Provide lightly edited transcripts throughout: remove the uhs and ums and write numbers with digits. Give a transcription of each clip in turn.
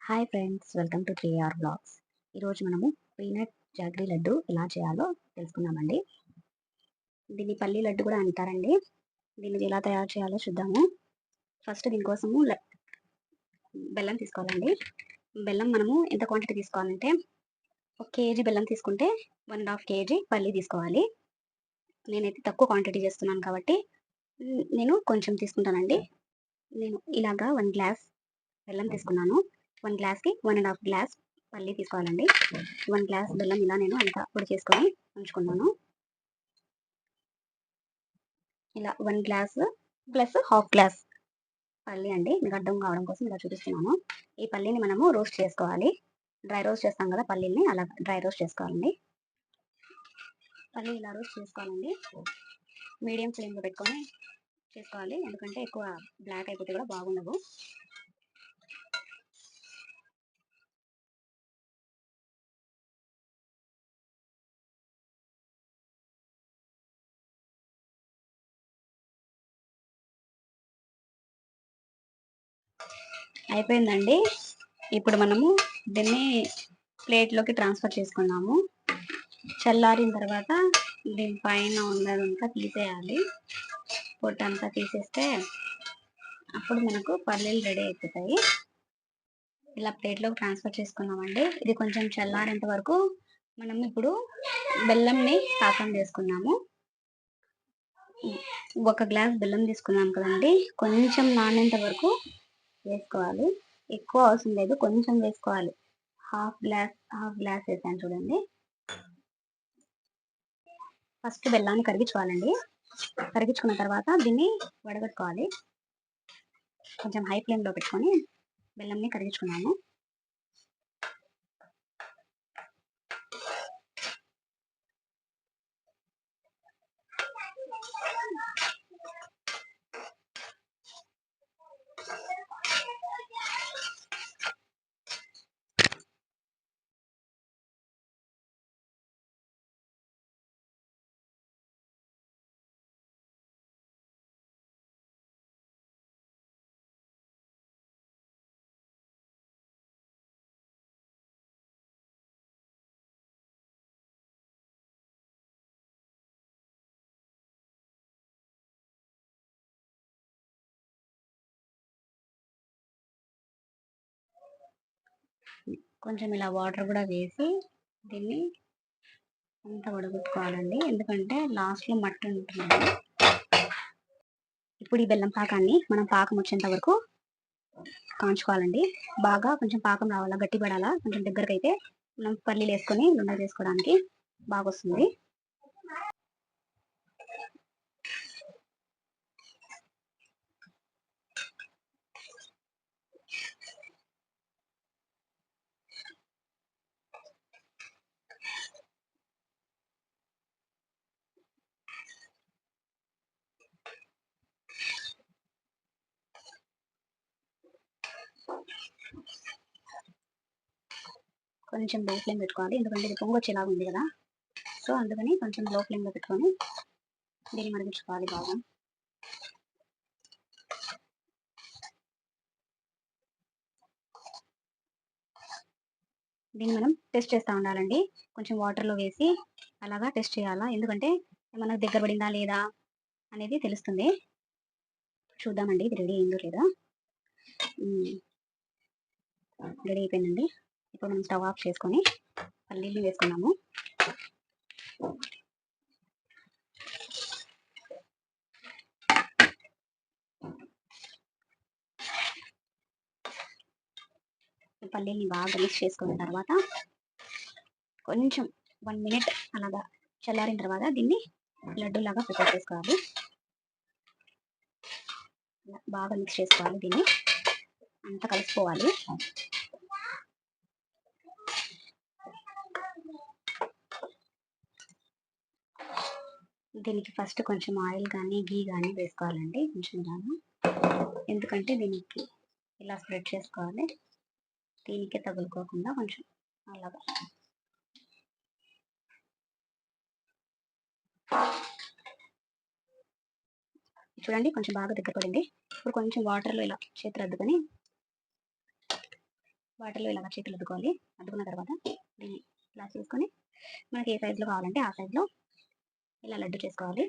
Hi friends, welcome to 3R blogs. ఈరోజు మనము peanut jaggery laddu ఎలా చేయాలో తెలుసుకుందామండి. దీన్ని పల్లి లడ్డు కూడా అంటారండి. దీన్ని ఎలా తయారు చేయాలో చూద్దాము. ఫస్ట్ దీనికోసము బెల్లం తీసుకోవాలండి. బెల్లం మనము ఎంత క్వాంటిటీ తీసుకోవాలంటే 1 కేజీ బెల్లం తీసుకుంటే 1.5 కేజీ పల్లి తీసుకోవాలి. నేనైతే తక్కువ క్వాంటిటీ చేస్తున్నాను కాబట్టి నేను కొంచెం తీసుకుంటానండి. నేను ఇలాగా 1 గ్లాస్ బెల్లం తీసుకున్నాను. 1 గ్లాస్‌కి 1.5 గ్లాస్ పల్లి తీసుకోవాలండి. 1 గ్లాస్ బెల్లం ఇలా నేను అంతా పొడి చేసుకొని ఉంచుకున్నాను. ఇలా 1 గ్లాస్ ప్లస్ హాఫ్ గ్లాస్ పల్లి అండి. మీకు అర్థం కావడం కోసం ఇలా చూపిస్తున్నాను. ఈ పల్లిని మనము రోస్ట్ చేసుకోవాలి. డ్రై రోస్ట్ చేస్తాం కదా పల్లీని, అలా డ్రై రోస్ట్ చేసుకోవాలండి. పల్లి ఇలా రోస్ట్ చేసుకోవాలండి. మీడియం ఫ్లేమ్‌లో పెట్టుకొని చేసుకోవాలి. ఎందుకంటే ఎక్కువ బ్లాక్ అయిపోతే కూడా బాగుండవు. అయిపోయిందండి. ఇప్పుడు మనము దీన్ని ప్లేట్లోకి ట్రాన్స్ఫర్ చేసుకున్నాము. చల్లారిన తర్వాత దీని పైన ఉన్నదంతా తీసేయాలి. పొట్టంతా తీసేస్తే అప్పుడు మనకు పల్లీలు రెడీ అయిపోతాయి. ఇలా ప్లేట్లోకి ట్రాన్స్ఫర్ చేసుకున్నామండి. ఇది కొంచెం చల్లారేంత వరకు మనం ఇప్పుడు బెల్లంని పాకం చేసుకున్నాము. 1 గ్లాస్ బెల్లం తీసుకున్నాం కదండి, కొంచెం నానేంత వరకు వేసుకోవాలి. ఎక్కువ అవసరం లేదు, కొంచెం వేసుకోవాలి. హాఫ్ గ్లాస్ వేసాను చూడండి. ఫస్ట్ బెల్లాన్ని కరిగించుకోవాలండి. కరిగించుకున్న తర్వాత దీన్ని వడగట్టుకోవాలి. కొంచెం హై ఫ్లేమ్లో పెట్టుకొని బెల్లంని కరిగించుకున్నాము. కొంచెం ఇలా వాటర్ కూడా వేసి దీన్ని అంతా వడగొట్టుకోవాలండి. ఎందుకంటే లాస్ట్లో మట్టి ఉంటుంది. ఇప్పుడు ఈ బెల్లం పాకాన్ని మనం పాకం వచ్చేంత వరకు కాంచుకోవాలండి. బాగా కొంచెం పాకం రావాలా, గట్టి పడాలా. కొంచెం దగ్గరకు అయితే మనం పల్లీలు వేసుకొని ఉండలు చేసుకోవడానికి బాగా వస్తుంది. కొంచెం లో ఫ్లేమ్ పెట్టుకోవాలి, ఎందుకంటే ఇది పొంగు వచ్చేలాగా ఉంది కదా. సో అందుకని కొంచెం లో ఫ్లేమ్లో పెట్టుకొని దీన్ని మరిగించుకోవాలి బాగా. దీన్ని మనం టెస్ట్ చేస్తూ ఉండాలండి. కొంచెం వాటర్లో వేసి అలాగా టెస్ట్ చేయాలా, ఎందుకంటే మనకు దగ్గర పడిందా లేదా అనేది తెలుస్తుంది. చూద్దామండి ఇది రెడీ అయిందో లేదా. రెడీ అయిపోయిందండి. ఇప్పుడు మనం స్టవ్ ఆఫ్ చేసుకొని పల్లీలు వేసుకున్నాము. పల్లీని బాగా మిక్స్ చేసుకున్న తర్వాత కొంచెం 1 మినిట్ అలాగా చల్లారిన తర్వాత దీన్ని లడ్డూలాగా ప్రిపేర్ చేసుకోవాలి. బాగా మిక్స్ చేసుకోవాలి, దీన్ని అంతా కలుపుకోవాలి. దీనికి ఫస్ట్ కొంచెం ఆయిల్ కానీ గీ కానీ వేసుకోవాలండి, కొంచెం ఇలాగా. ఎందుకంటే దీనికి ఇలా స్ప్రెడ్ చేసుకోవాలి, దీనికే తగులుకోకుండా కొంచెం అలాగా. చూడండి కొంచెం బాగా దగ్గర పడింది. ఇప్పుడు కొంచెం వాటర్లో ఇలా చేతులు అద్దుకొని వాటర్లో ఇలాగ చేతులు అద్దుకోవాలి. అద్దుకున్న తర్వాత దీన్ని ఇలా చేసుకొని మనకి ఏ సైజులో కావాలంటే ఆ సైజులో ఇలా లడ్డు చేసుకోవాలి.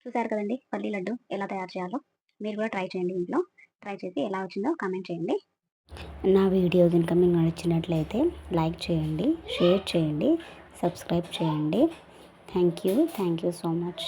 చూసారు కదండి పల్లి లడ్డు ఎలా తయారు చేయాలో. మీరు కూడా ట్రై చేయండి ఇంట్లో. ట్రై చేసి ఎలా వచ్చిందో కామెంట్ చేయండి. నా వీడియో కనుక మీకు నచ్చినట్లయితే లైక్ చేయండి, షేర్ చేయండి, సబ్స్క్రైబ్ చేయండి. Thank you so much.